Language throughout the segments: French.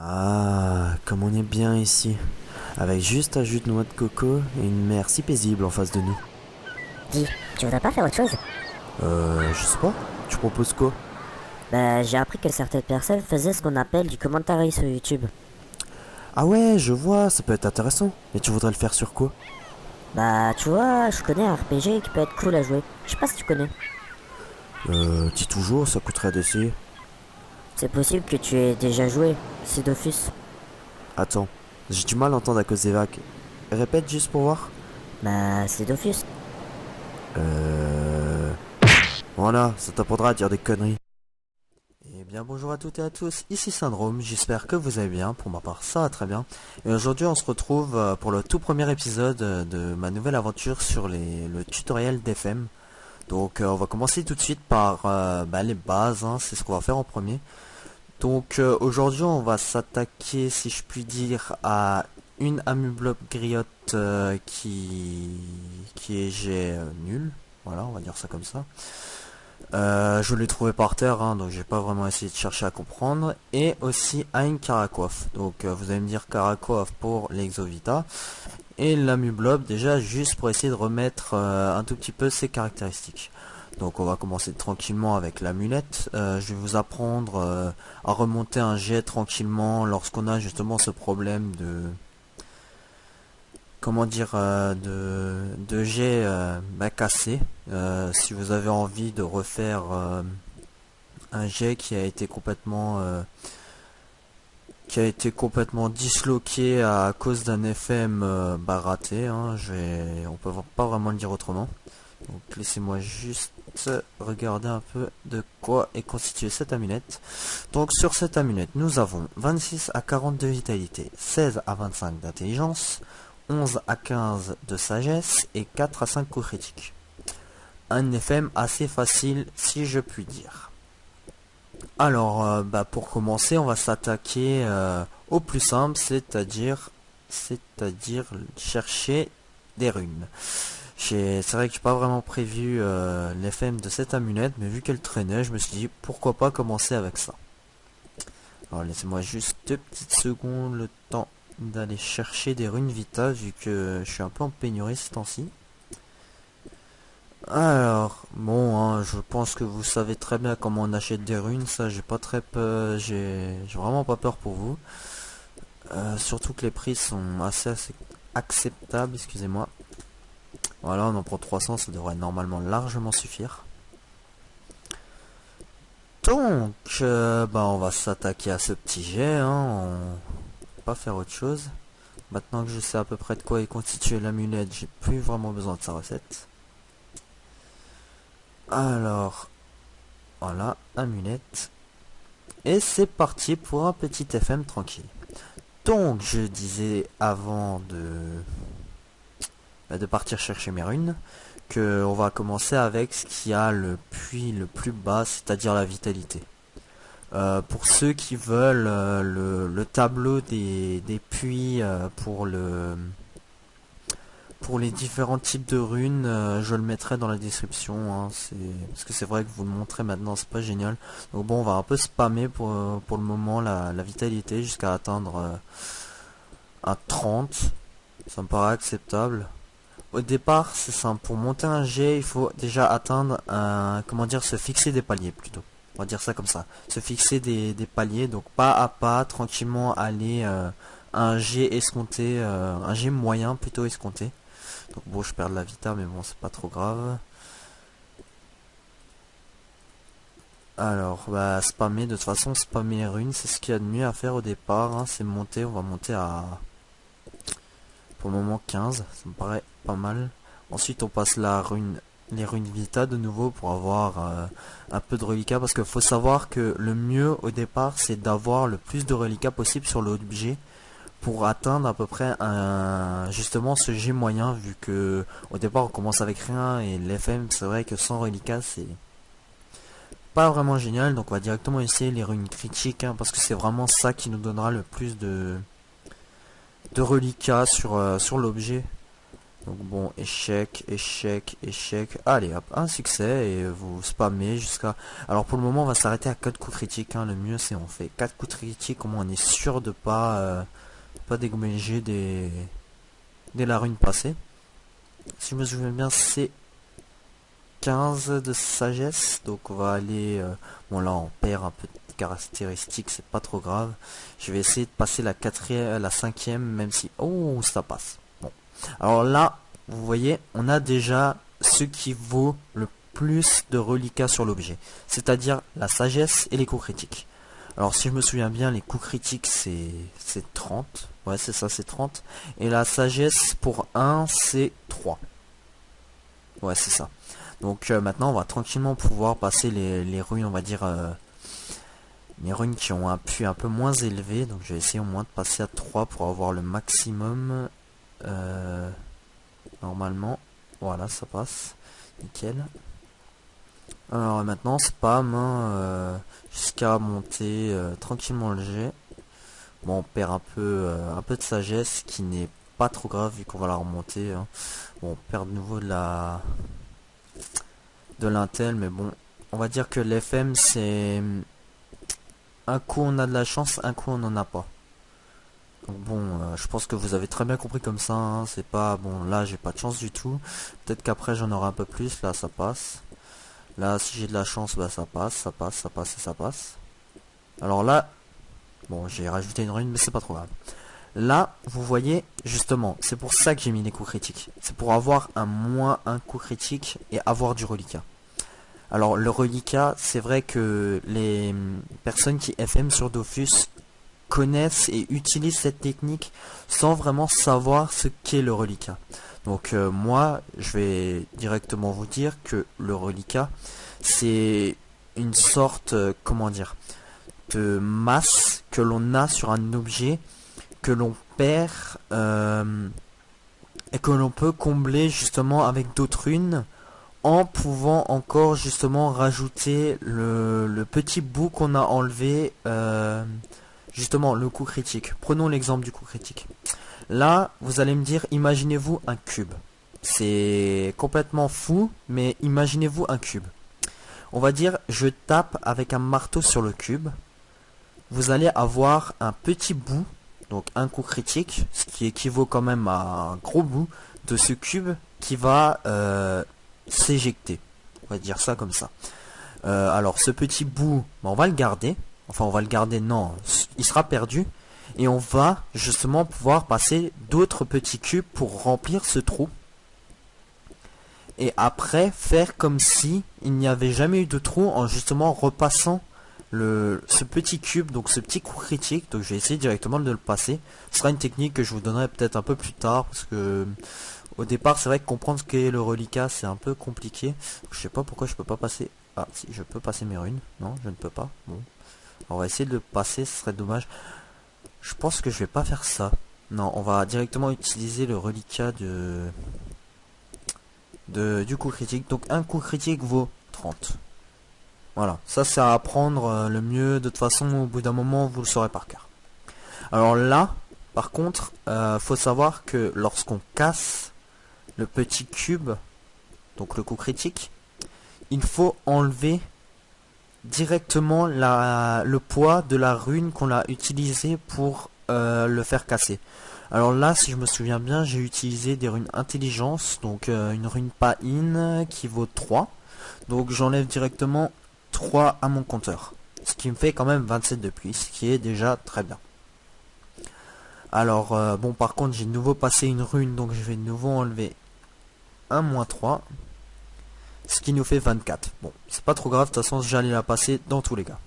Ah, comme on est bien ici, avec juste un jus de noix de coco et une mer si paisible en face de nous. Dis, tu voudrais pas faire autre chose? Je sais pas, tu proposes quoi? Bah, j'ai appris que certaines personnes faisaient ce qu'on appelle du commentary sur YouTube. Ah ouais, je vois, ça peut être intéressant, mais tu voudrais le faire sur quoi? Bah, tu vois, je connais un RPG qui peut être cool à jouer. Je sais pas si tu connais. Dis toujours, ça coûterait d'essayer. C'est possible que tu aies déjà joué. C'est Dofus. Attends, j'ai du mal à entendre à cause des vagues. Répète juste pour voir. Bah, c'est Dofus. Euh... Voilà, ça t'apprendra à dire des conneries. Eh bien bonjour à toutes et à tous, ici Syndrome, j'espère que vous allez bien, pour ma part ça va très bien. Et aujourd'hui on se retrouve pour le tout premier épisode de ma nouvelle aventure sur le tutoriel d'FM. Donc on va commencer tout de suite par les bases, hein, c'est ce qu'on va faire en premier. Donc aujourd'hui on va s'attaquer, si je puis dire, à une Amublob griotte qui est G nul. Voilà, on va dire ça comme ça. Je l'ai trouvé par terre, hein, donc j'ai pas vraiment essayé de chercher à comprendre. Et aussi à une Caracoif. Donc vous allez me dire Caracoif pour l'Exovita. Et l'Amublob déjà juste pour essayer de remettre un tout petit peu ses caractéristiques. Donc on va commencer tranquillement avec l'amulette. Je vais vous apprendre à remonter un jet tranquillement lorsqu'on a justement ce problème de comment dire de jet cassé. Si vous avez envie de refaire un jet qui a été complètement disloqué à cause d'un FM raté, hein, on peut pas vraiment le dire autrement. Donc laissez-moi juste regarder un peu de quoi est constituée cette amulette. Donc sur cette amulette, nous avons 26 à 40 de vitalité, 16 à 25 d'intelligence, 11 à 15 de sagesse et 4 à 5 coups critiques. Un FM assez facile si je puis dire. Alors, pour commencer, on va s'attaquer au plus simple, c'est-à-dire chercher des runes. C'est vrai que j'ai pas vraiment prévu l'FM de cette amulette, mais vu qu'elle traînait, je me suis dit pourquoi pas commencer avec ça. Alors laissez-moi juste 2 petites secondes, le temps d'aller chercher des runes vita, vu que je suis un peu en pénurie ce temps-ci. Alors, bon, hein, je pense que vous savez très bien comment on achète des runes, ça j'ai pas très peur, j'ai vraiment pas peur pour vous. Surtout que les prix sont assez acceptables, excusez-moi. Voilà, on en prend 300, ça devrait normalement largement suffire. Donc, on va s'attaquer à ce petit jet, hein, on va pas faire autre chose. Maintenant que je sais à peu près de quoi est constituée l'amulette, j'ai plus vraiment besoin de sa recette. Alors, voilà, amulette. Et c'est parti pour un petit FM tranquille. Donc, je disais avant de partir chercher mes runes, que on va commencer avec ce qui a le puits le plus bas, c'est-à-dire la vitalité. Pour ceux qui veulent le tableau des puits pour les différents types de runes, je le mettrai dans la description, hein, parce que c'est vrai que vous le montrez maintenant, c'est pas génial. Donc bon, on va un peu spammer pour le moment la vitalité jusqu'à atteindre un 30. Ça me paraît acceptable. Au départ, c'est simple. Pour monter un G, il faut déjà atteindre comment dire, se fixer des paliers plutôt. On va dire ça comme ça. Se fixer des paliers, donc pas à pas, tranquillement aller un G escompté, un G moyen plutôt escompté. Donc bon, je perds de la vita, mais bon, c'est pas trop grave. Alors, spammer, de toute façon, spammer les runes, c'est ce qu'il y a de mieux à faire au départ, hein, c'est monter, on va monter à, pour le moment, 15, ça me paraît pas mal. Ensuite, on passe les runes vita de nouveau pour avoir un peu de reliquats, parce qu'il faut savoir que le mieux au départ, c'est d'avoir le plus de reliquats possible sur l'objet, pour atteindre à peu près justement ce G moyen, vu que au départ on commence avec rien et l'FM c'est vrai que sans reliquat c'est pas vraiment génial. Donc on va directement essayer les runes critiques, hein, parce que c'est vraiment ça qui nous donnera le plus de reliquats sur l'objet. Donc bon, échec, échec, échec. Allez hop, un succès et vous spammez jusqu'à... Alors pour le moment on va s'arrêter à 4 coups critiques, hein. Le mieux c'est on fait 4 coups critiques, au moins on est sûr de pas dégommager dès la rune passée. Si je me souviens bien c'est 15 de sagesse, donc on va aller... bon là on perd un peu de caractéristiques, c'est pas trop grave. Je vais essayer de passer la quatrième, la cinquième, même si... Oh, ça passe. Bon. Alors là, vous voyez, on a déjà ce qui vaut le plus de reliquats sur l'objet. C'est-à-dire la sagesse et les coups critiques. Alors si je me souviens bien, les coups critiques c'est 30. Ouais, c'est ça, c'est 30. Et la sagesse pour 1, c'est 3. Ouais, c'est ça. Donc maintenant, on va tranquillement pouvoir passer les runes, on va dire, les runes qui ont un puits un peu moins élevé. Donc je vais essayer au moins de passer à 3 pour avoir le maximum. Normalement, voilà, ça passe. Nickel. Alors maintenant, spam, hein, jusqu'à monter tranquillement le jet. Bon, on perd un peu de sagesse, qui n'est pas trop grave vu qu'on va la remonter. Hein. Bon, on perd de nouveau de l'intel, mais bon, on va dire que l'FM c'est un coup on a de la chance, un coup on n'en a pas. Donc bon, je pense que vous avez très bien compris comme ça, hein. C'est pas bon, là j'ai pas de chance du tout. Peut-être qu'après j'en aurai un peu plus. Là ça passe. Là si j'ai de la chance, bah ça passe, ça passe, ça passe et ça passe. Alors là, bon, j'ai rajouté une rune, mais c'est pas trop grave. Là, vous voyez, justement, c'est pour ça que j'ai mis les coups critiques. C'est pour avoir un coup critique et avoir du reliquat. Alors, le reliquat, c'est vrai que les personnes qui FM sur Dofus connaissent et utilisent cette technique sans vraiment savoir ce qu'est le reliquat. Donc, moi, je vais directement vous dire que le reliquat, c'est une sorte, comment dire, de masse que l'on a sur un objet que l'on perd et que l'on peut combler justement avec d'autres runes en pouvant encore justement rajouter le petit bout qu'on a enlevé, justement le coup critique. Prenons l'exemple du coup critique. Là, vous allez me dire, imaginez-vous un cube. C'est complètement fou, mais imaginez-vous un cube. On va dire, je tape avec un marteau sur le cube. Vous allez avoir un petit bout, donc un coup critique, ce qui équivaut quand même à un gros bout de ce cube qui va s'éjecter. On va dire ça comme ça. Alors ce petit bout, on va le garder. Enfin on va le garder, non, il sera perdu. Et on va justement pouvoir passer d'autres petits cubes pour remplir ce trou. Et après faire comme si il n'y avait jamais eu de trou en justement repassant ce petit cube, donc ce petit coup critique. Donc je vais essayer directement de le passer. Ce sera une technique que je vous donnerai peut-être un peu plus tard, parce que au départ c'est vrai que comprendre ce qu'est le reliquat c'est un peu compliqué. Je sais pas pourquoi je peux pas passer. Ah si, je peux passer mes runes. Non, je ne peux pas. Bon, alors, on va essayer de le passer, ce serait dommage. Je pense que je vais pas faire ça. Non, on va directement utiliser le reliquat du coup critique. Donc un coup critique vaut 30. Voilà, ça c'est à apprendre le mieux. De toute façon, au bout d'un moment, vous le saurez par cœur. Alors là, par contre, faut savoir que lorsqu'on casse le petit cube, donc le coup critique, il faut enlever directement le poids de la rune qu'on a utilisé pour le faire casser. Alors là, si je me souviens bien, j'ai utilisé des runes intelligence, donc une rune Pain qui vaut 3. Donc j'enlève directement 3 à mon compteur, ce qui me fait quand même 27 de plus, ce qui est déjà très bien. Alors bon, par contre j'ai de nouveau passé une rune, donc je vais de nouveau enlever un -3, ce qui nous fait 24. Bon, c'est pas trop grave, de toute façon j'allais la passer dans tous les cas.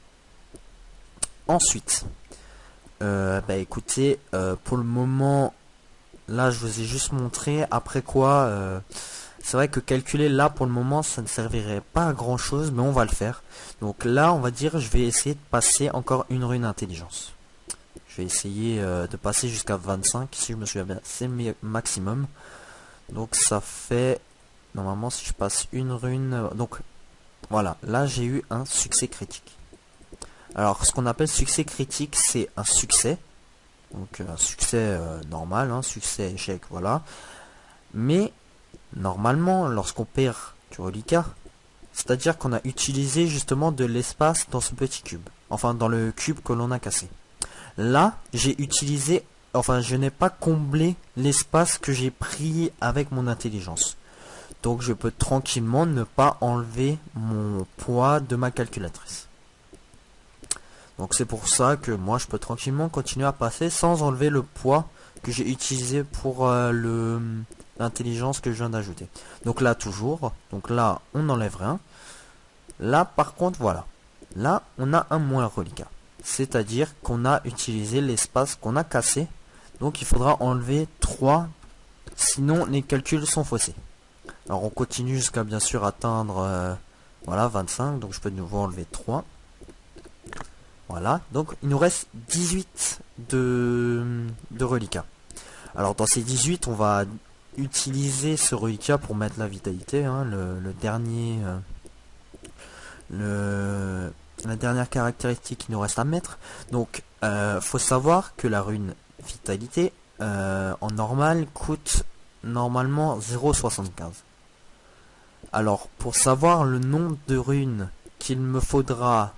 Ensuite, bah écoutez, pour le moment, là je vous ai juste montré, après quoi, c'est vrai que calculer là pour le moment ça ne servirait pas à grand chose, mais on va le faire. Donc là on va dire, je vais essayer de passer encore une rune intelligence. Je vais essayer de passer jusqu'à 25, si je me souviens bien, c'est le maximum. Donc ça fait, normalement si je passe une rune, donc voilà, là j'ai eu un succès critique. Alors ce qu'on appelle succès critique, c'est un succès. Donc un succès normal, hein, succès échec, voilà. Mais normalement, lorsqu'on perd du reliquat, c'est-à-dire qu'on a utilisé justement de l'espace dans ce petit cube. Enfin, dans le cube que l'on a cassé. Là, j'ai utilisé... Enfin, je n'ai pas comblé l'espace que j'ai pris avec mon intelligence. Donc, je peux tranquillement ne pas enlever mon poids de ma calculatrice. Donc, c'est pour ça que moi, je peux tranquillement continuer à passer sans enlever le poids que j'ai utilisé pour l'intelligence que je viens d'ajouter. Donc là, toujours. Donc là, on n'enlève rien. Là, par contre, voilà. Là, on a un moins reliquat. C'est-à-dire qu'on a utilisé l'espace qu'on a cassé. Donc, il faudra enlever 3. Sinon, les calculs sont faussés. Alors, on continue jusqu'à, bien sûr, atteindre voilà, 25. Donc, je peux de nouveau enlever 3. Voilà. Donc, il nous reste 18 de reliquats. Alors, dans ces 18, on va utiliser ce reliquat pour mettre la vitalité. Hein, le dernier... la dernière caractéristique qu'il nous reste à mettre. Donc faut savoir que la rune vitalité en normal coûte normalement 0,75. Alors pour savoir le nombre de runes qu'il me faudra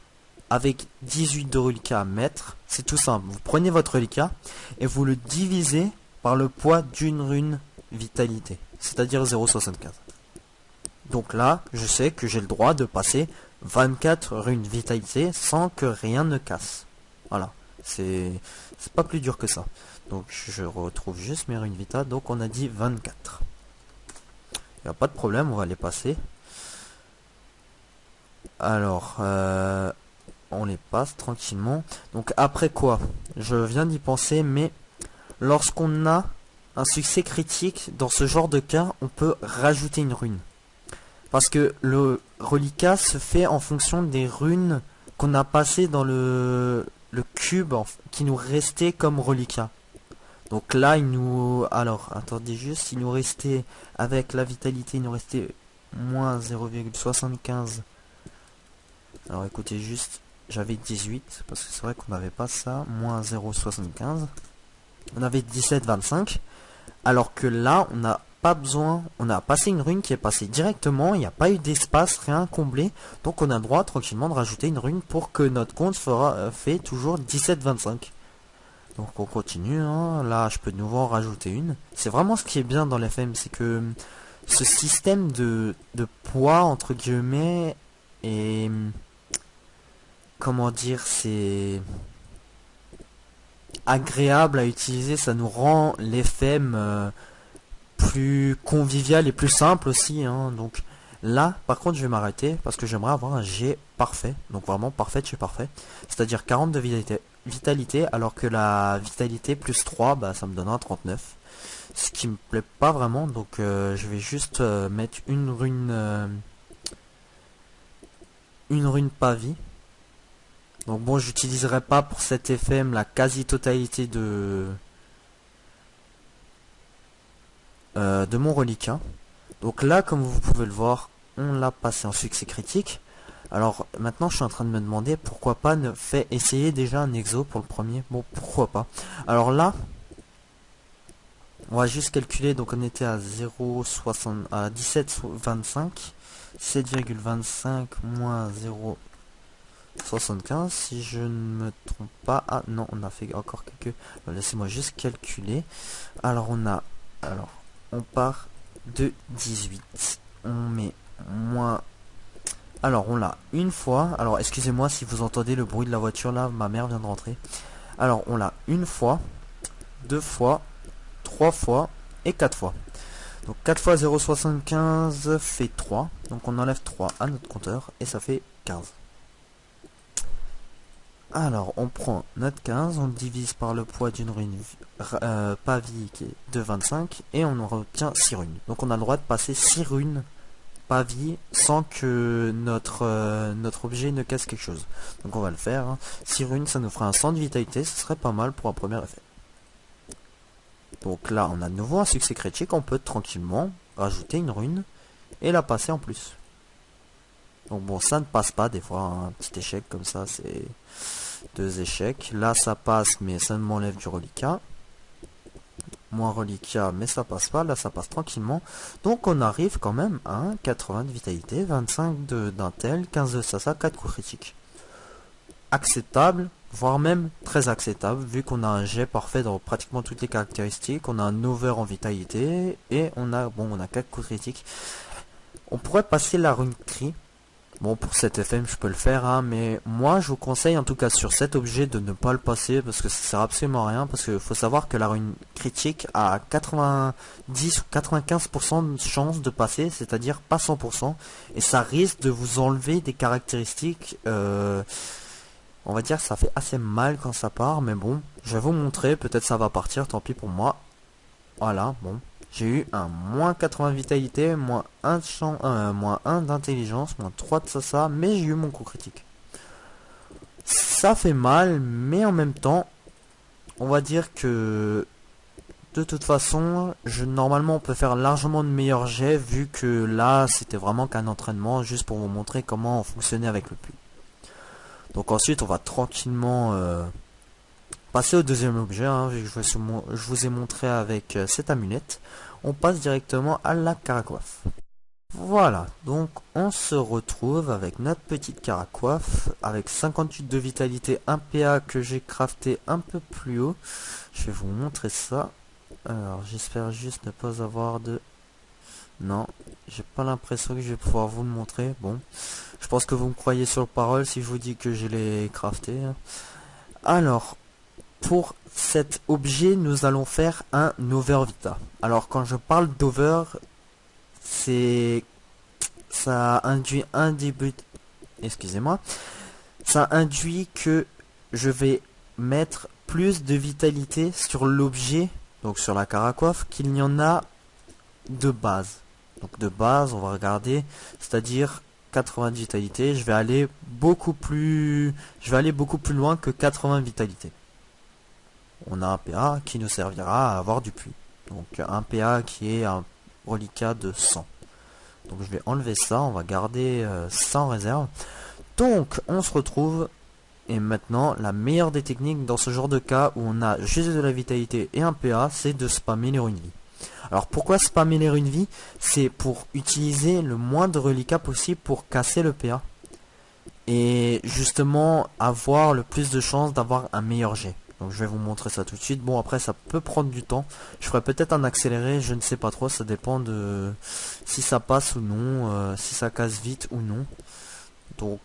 avec 18 de reliquat à mettre, c'est tout simple. Vous prenez votre reliquat et vous le divisez par le poids d'une rune vitalité, c'est-à-dire 0,75. Donc là, je sais que j'ai le droit de passer 24 runes vitalité sans que rien ne casse. Voilà, c'est pas plus dur que ça. Donc je retrouve juste mes runes vita. Donc on a dit 24. Il n'y a pas de problème, on va les passer. Alors, on les passe tranquillement. Donc après quoi? Je viens d'y penser, mais lorsqu'on a un succès critique, dans ce genre de cas, on peut rajouter une rune. Parce que le reliquat se fait en fonction des runes qu'on a passées dans le cube qui nous restait comme reliquat. Donc là, il nous... Alors, attendez juste, il nous restait, avec la vitalité, il nous restait moins 0,75. Alors écoutez juste, j'avais 18, parce que c'est vrai qu'on n'avait pas ça, moins 0,75. On avait 17,25. Alors que là, on a... pas besoin, on a passé une rune qui est passée directement, il n'y a pas eu d'espace, rien comblé, donc on a le droit tranquillement de rajouter une rune pour que notre compte fait toujours 17,25. Donc on continue, hein. Là je peux de nouveau en rajouter une. C'est vraiment ce qui est bien dans l'FM, c'est que ce système de poids entre guillemets et comment dire, c'est agréable à utiliser, ça nous rend l'FM plus convivial et plus simple aussi, hein. Donc là par contre je vais m'arrêter parce que j'aimerais avoir un G parfait, donc vraiment parfait chez parfait, c'est à dire 40 de vitalité, alors que la vitalité plus 3 bah, ça me donnera 39, ce qui me plaît pas vraiment. Donc je vais juste mettre une rune pavis. Donc bon, j'utiliserai pas pour cet FM la quasi totalité de mon reliquat. Donc là, comme vous pouvez le voir, on l'a passé en succès critique. Alors maintenant, je suis en train de me demander pourquoi pas ne fait essayer déjà un exo pour le premier. Bon, pourquoi pas. Alors là, on va juste calculer. Donc on était à 0,60 à 17,25, 7,25 moins 0,75 si je ne me trompe pas. Ah non, on a fait encore quelques. Laissez-moi juste calculer. Alors on a, alors on part de 18, on met moins, alors on l'a une fois, alors excusez-moi si vous entendez le bruit de la voiture là, ma mère vient de rentrer. Alors on l'a une fois, deux fois, trois fois et quatre fois. Donc 4 fois 0,75 fait 3, donc on enlève 3 à notre compteur et ça fait 15. Alors on prend notre 15, on le divise par le poids d'une rune pavis qui est de 25 et on en retient 6 runes. Donc on a le droit de passer 6 runes pavis sans que notre objet ne casse quelque chose. Donc on va le faire, hein. 6 runes ça nous fera un 100 de vitalité, ce serait pas mal pour un premier effet. Donc là on a de nouveau un succès critique, on peut tranquillement rajouter une rune et la passer en plus. Donc bon, ça ne passe pas des fois, hein. Un petit échec comme ça, c'est 2 échecs. Là ça passe mais ça m'enlève du reliquat. moins reliquat, mais ça passe pas, là ça passe tranquillement. Donc on arrive quand même à un 80 de vitalité, 25 d'intel, 15 de sasa, 4 coups critiques. Acceptable, voire même très acceptable, vu qu'on a un jet parfait dans pratiquement toutes les caractéristiques, on a un over en vitalité, et on a 4 coups critiques. On pourrait passer la rune cri. Bon, pour cet FM je peux le faire, hein, mais moi je vous conseille en tout cas sur cet objet de ne pas le passer parce que ça sert absolument à rien, parce qu'il faut savoir que la rune critique a 90 ou 95% de chance de passer, c'est-à-dire pas 100%, et ça risque de vous enlever des caractéristiques, on va dire que ça fait assez mal quand ça part, mais bon, je vais vous montrer, peut-être ça va partir, tant pis pour moi. Voilà, bon. J'ai eu un moins 80 vitalité, moins 1 d'intelligence, moins 3 de ça, mais j'ai eu mon coup critique. Ça fait mal, mais en même temps, on va dire que de toute façon, normalement on peut faire largement de meilleurs jets, vu que là c'était vraiment qu'un entraînement, juste pour vous montrer comment fonctionner avec le puits. Donc ensuite on va tranquillement passer au deuxième objet, hein, vu que je vous ai montré avec cette amulette. On passe directement à la caracoiffe. Voilà, donc on se retrouve avec notre petite caracoiffe, avec 58 de vitalité, 1 PA que j'ai crafté un peu plus haut. Je vais vous montrer ça. Alors j'espère juste ne pas avoir de... Non, j'ai pas l'impression que je vais pouvoir vous le montrer. Bon, je pense que vous me croyez sur parole si je vous dis que je l'ai crafté. Alors, pour cet objet, nous allons faire un over vita. Alors, quand je parle d'over, ça induit un début... Excusez-moi. Ça induit que je vais mettre plus de vitalité sur l'objet, donc sur la caracoiffe, qu'il n'y en a de base. Donc de base, on va regarder, c'est-à-dire 80 de vitalité. Je vais aller beaucoup plus loin que 80 vitalité. On a un PA qui nous servira à avoir du puits. Donc un PA qui est un reliquat de 100. Donc je vais enlever ça, on va garder ça en réserve. Donc on se retrouve, et maintenant la meilleure des techniques dans ce genre de cas où on a juste de la vitalité et un PA, c'est de spammer les runes vie. Alors pourquoi spammer les runes vie? C'est pour utiliser le moins de reliquats possible pour casser le PA. Et justement avoir le plus de chances d'avoir un meilleur jet. Donc je vais vous montrer ça tout de suite. Bon, après ça peut prendre du temps. Je ferai peut-être un accéléré, je ne sais pas trop. Ça dépend de si ça passe ou non, si ça casse vite ou non. Donc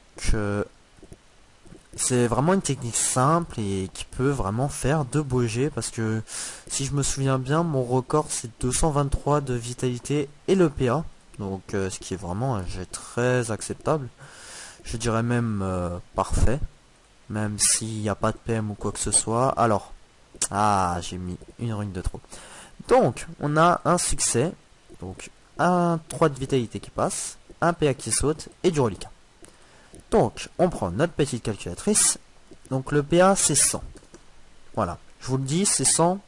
c'est vraiment une technique simple et qui peut vraiment faire de beaux jets. Parce que si je me souviens bien, mon record c'est 223 de vitalité et le PA. Donc ce qui est vraiment un jet très acceptable. Je dirais même parfait. Même s'il n'y a pas de PM ou quoi que ce soit. Alors, j'ai mis une rune de trop. Donc, on a un succès. Donc, un 3 de vitalité qui passe, un PA qui saute et du reliquat. Donc, on prend notre petite calculatrice. Donc, le PA, c'est 100. Voilà, je vous le dis, c'est 100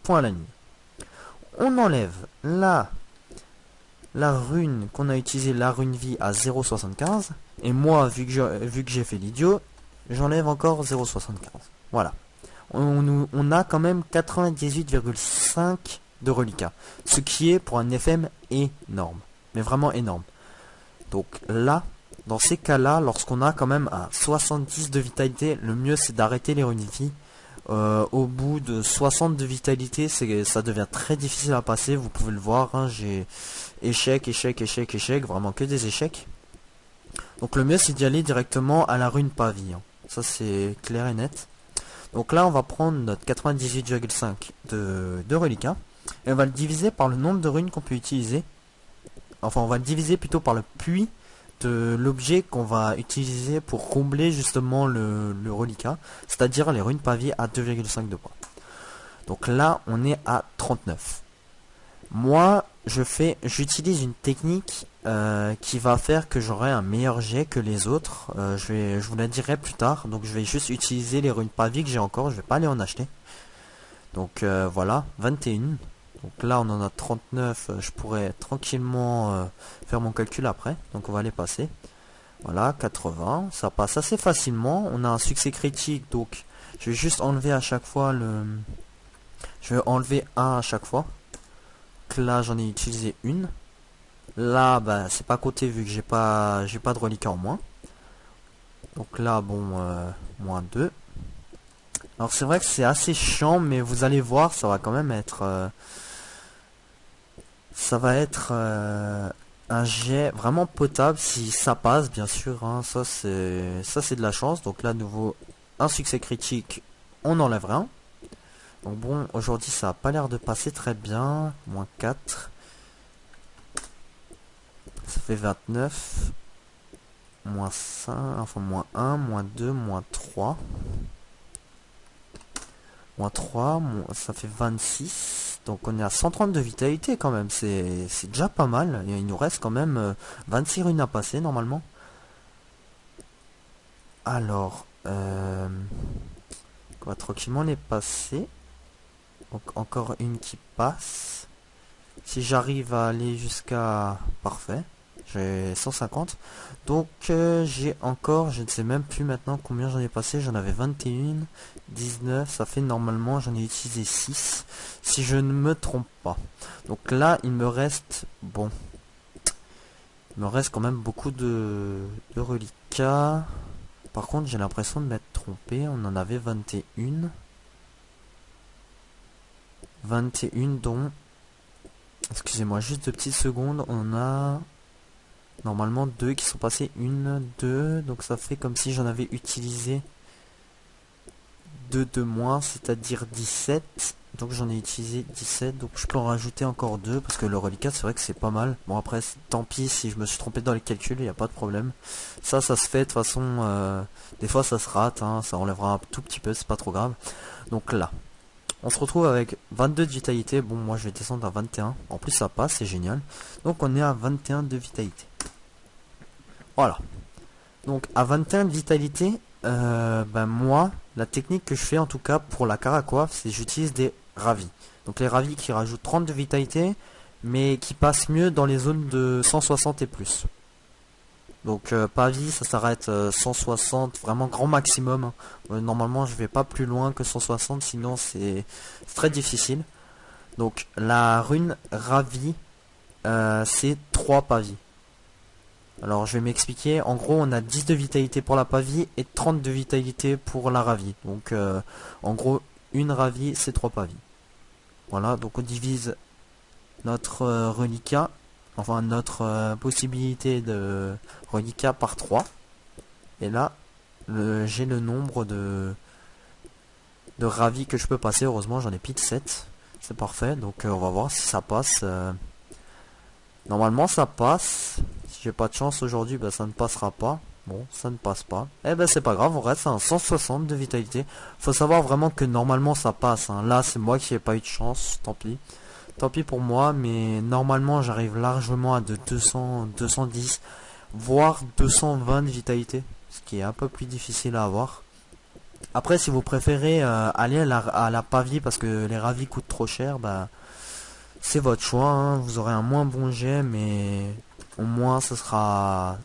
points à la nuit. On enlève la rune qu'on a utilisée, la rune vie à 0,75. Et moi, vu que j'ai fait l'idiot, j'enlève encore 0,75. Voilà. On a quand même 98,5 de reliquats. Ce qui est pour un FM énorme. Mais vraiment énorme. Donc là, dans ces cas-là, lorsqu'on a quand même un 70 de vitalité, le mieux c'est d'arrêter les runes vie. Au bout de 60 de vitalité, ça devient très difficile à passer. Vous pouvez le voir, hein, j'ai échec, vraiment que des échecs. Donc le mieux c'est d'y aller directement à la rune pavillon. Ça c'est clair et net. Donc là on va prendre notre 98,5 de reliquats. Et on va le diviser par le nombre de runes qu'on peut utiliser. Enfin on va le diviser plutôt par le puits de l'objet qu'on va utiliser pour combler justement le reliquat. C'est-à-dire les runes pavillées à 2,5 de points. Donc là on est à 39. Moi j'utilise une technique qui va faire que j'aurai un meilleur jet que les autres. Je vous la dirai plus tard. Donc je vais juste utiliser les runes pavillées que j'ai encore. Je vais pas aller en acheter. Donc voilà, 21. Donc là on en a 39. Je pourrais tranquillement faire mon calcul après. Donc on va les passer. Voilà, 80. Ça passe assez facilement. On a un succès critique. Donc je vais juste enlever à chaque fois le... Je Je vais enlever un à chaque fois. Donc là j'en ai utilisé une. Là bah c'est pas coté vu que j'ai pas de reliquat en moins. Donc là bon moins 2. Alors c'est vrai que c'est assez chiant mais vous allez voir ça va quand même être ça va être un jet vraiment potable si ça passe bien sûr hein. Ça c'est de la chance. Donc là nouveau un succès critique, on enlève rien. Donc bon aujourd'hui ça a pas l'air de passer très bien. Moins 4. Ça fait 29. Moins 5, enfin moins 1, moins 2, moins 3. Moins 3, ça fait 26. Donc on est à 130 de vitalité quand même. C'est déjà pas mal. Et il nous reste quand même 26 runes à passer normalement. Alors, on va tranquillement les passer. Donc encore une qui passe. Si j'arrive à aller jusqu'à... Parfait. J'ai 150. Donc j'ai encore, je ne sais même plus maintenant combien j'en ai passé. J'en avais 21, 19. Ça fait normalement, j'en ai utilisé 6. Si je ne me trompe pas. Donc là, il me reste... Bon. Il me reste quand même beaucoup de reliquats. Par contre, j'ai l'impression de m'être trompé. On en avait 21. 21 dont... Excusez-moi, juste 2 petites secondes. On a... Normalement 2 qui sont passés, 1, 2, donc ça fait comme si j'en avais utilisé 2 de moins, c'est-à-dire 17. Donc j'en ai utilisé 17, donc je peux en rajouter encore 2, parce que le reliquat c'est vrai que c'est pas mal. Bon après, tant pis si je me suis trompé dans les calculs, il n'y a pas de problème. Ça se fait de toute façon, des fois ça se rate, hein, ça enlèvera un tout petit peu, c'est pas trop grave. Donc là, on se retrouve avec 22 de vitalité, bon moi je vais descendre à 21, en plus ça passe, c'est génial. Donc on est à 21 de vitalité. Voilà. Donc à 21 de vitalité, ben moi, la technique que je fais en tout cas pour la caracoiffe, c'est j'utilise des ravis. Donc les ravis qui rajoutent 30 de vitalité, mais qui passent mieux dans les zones de 160 et plus. Donc pavis, ça s'arrête 160, vraiment grand maximum. Hein. Normalement je vais pas plus loin que 160, sinon c'est très difficile. Donc la rune ravi, c'est 3 pavis. Alors je vais m'expliquer, en gros on a 10 de vitalité pour la pavis et 30 de vitalité pour la ravie. Donc en gros une ravie c'est 3 pavis. Voilà, donc on divise notre reliquat, enfin notre possibilité de reliquat par 3. Et là j'ai le nombre de ravis que je peux passer, heureusement j'en ai pile 7. C'est parfait, donc on va voir si ça passe. Normalement ça passe. Si j'ai pas de chance aujourd'hui, bah, ça ne passera pas. Bon, ça ne passe pas. Eh ben c'est pas grave, on reste à un 160 de vitalité. Faut savoir vraiment que normalement ça passe. Hein. Là c'est moi qui n'ai pas eu de chance, tant pis. Tant pis pour moi, mais normalement j'arrive largement à de 200, 210, voire 220 de vitalité. Ce qui est un peu plus difficile à avoir. Après si vous préférez aller à la pavis parce que les ravis coûtent trop cher, bah c'est votre choix. Hein. Vous aurez un moins bon jet, mais... Au moins, ce sera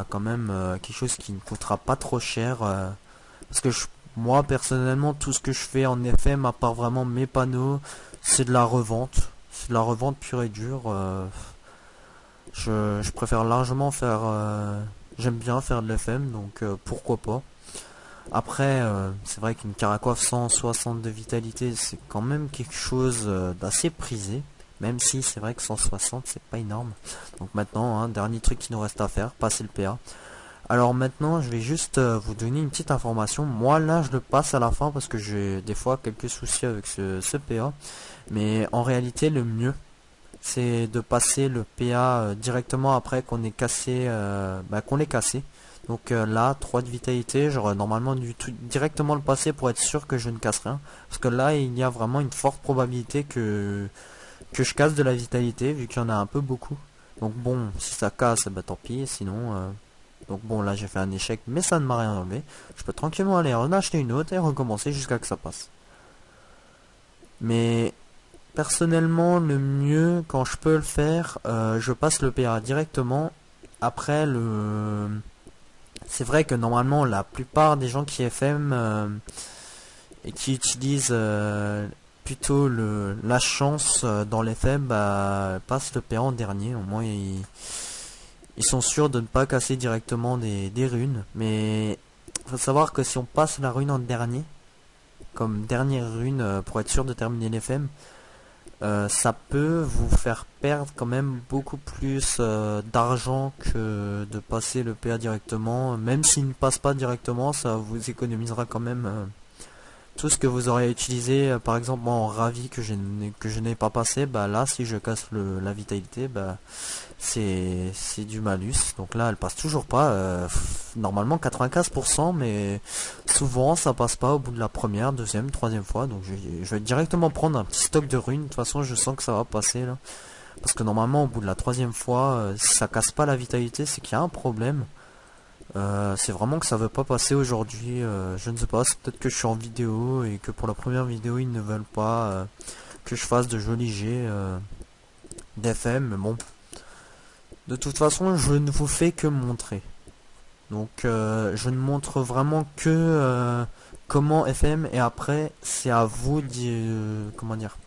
quand même quelque chose qui ne coûtera pas trop cher. Parce que moi, personnellement, tout ce que je fais en FM, à part vraiment mes panneaux, c'est de la revente. C'est de la revente pure et dure. Je préfère largement faire... J'aime bien faire de l'FM, donc pourquoi pas. Après, c'est vrai qu'une caracoiffe 160 de vitalité, c'est quand même quelque chose d'assez prisé. Même si c'est vrai que 160 c'est pas énorme. Donc maintenant, hein, dernier truc qui nous reste à faire, passer le PA. Alors maintenant je vais juste vous donner une petite information. Moi là je le passe à la fin parce que j'ai des fois quelques soucis avec ce PA. Mais en réalité le mieux c'est de passer le PA directement après qu'on ait cassé, qu'on l'ait cassé. Donc là 3 de vitalité, j'aurais normalement dû directement le passer pour être sûr que je ne casse rien. Parce que là il y a vraiment une forte probabilité que je casse de la vitalité vu qu'il y en a un peu beaucoup. Donc bon, si ça casse, bah tant pis, sinon... Donc bon, là j'ai fait un échec, mais ça ne m'a rien enlevé. Je peux tranquillement aller en acheter une autre et recommencer jusqu'à que ça passe. Mais personnellement, le mieux, quand je peux le faire, je passe le PA directement. Après le... C'est vrai que normalement, la plupart des gens qui FM et qui utilisent plutôt la chance dans les FM, bah, passe le PA en dernier. Au moins ils sont sûrs de ne pas casser directement des runes. Mais faut savoir que si on passe la rune en dernier, comme dernière rune pour être sûr de terminer les FM, ça peut vous faire perdre quand même beaucoup plus d'argent que de passer le PA directement. Même s'il ne passe pas directement, ça vous économisera quand même tout ce que vous aurez utilisé. Par exemple, moi en ravi que je n'ai pas passé, bah là si je casse la vitalité, bah c'est du malus. Donc là elle passe toujours pas, normalement 95%, mais souvent ça passe pas au bout de la première, deuxième, troisième fois. Donc je vais directement prendre un petit stock de runes. De toute façon je sens que ça va passer là, parce que normalement au bout de la troisième fois, si ça casse pas la vitalité, c'est qu'il y a un problème. C'est vraiment que ça veut pas passer aujourd'hui. Je ne sais pas, c'est peut-être que je suis en vidéo et que pour la première vidéo ils ne veulent pas que je fasse de jolis jets d'FM, mais bon, de toute façon je ne vous fais que montrer. Donc je ne montre vraiment que comment FM, et après c'est à vous comment dire,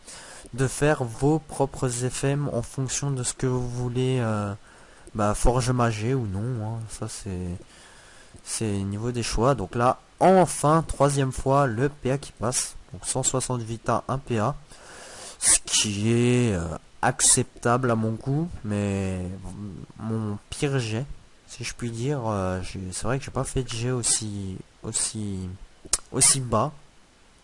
de faire vos propres FM en fonction de ce que vous voulez, bah, forge magé ou non, hein. Ça c'est niveau des choix. Donc là enfin troisième fois le PA qui passe, donc 160 vita 1 PA, ce qui est acceptable à mon goût, mais mon pire jet, si je puis dire, c'est vrai que j'ai pas fait de jet aussi bas,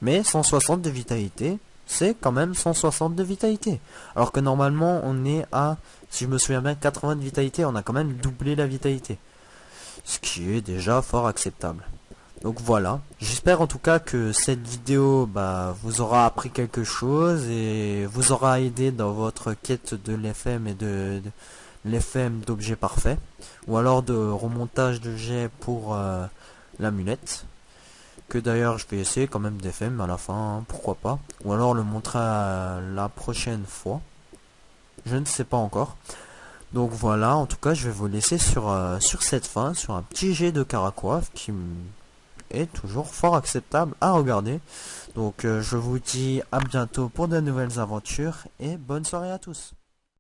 mais 160 de vitalité, c'est quand même 160 de vitalité. Alors que normalement on est à, si je me souviens bien, 80 de vitalité, on a quand même doublé la vitalité. Ce qui est déjà fort acceptable. Donc voilà, j'espère en tout cas que cette vidéo vous aura appris quelque chose et vous aura aidé dans votre quête de l'FM et de l'FM d'objets parfaits, ou alors de remontage de jet pour l'amulette, que d'ailleurs je vais essayer quand même d'FM à la fin, hein, pourquoi pas, ou alors le montrer la prochaine fois, je ne sais pas encore. Donc voilà, en tout cas je vais vous laisser sur cette fin, sur un petit jet de Caracoif qui est toujours fort acceptable à regarder. Donc je vous dis à bientôt pour de nouvelles aventures et bonne soirée à tous.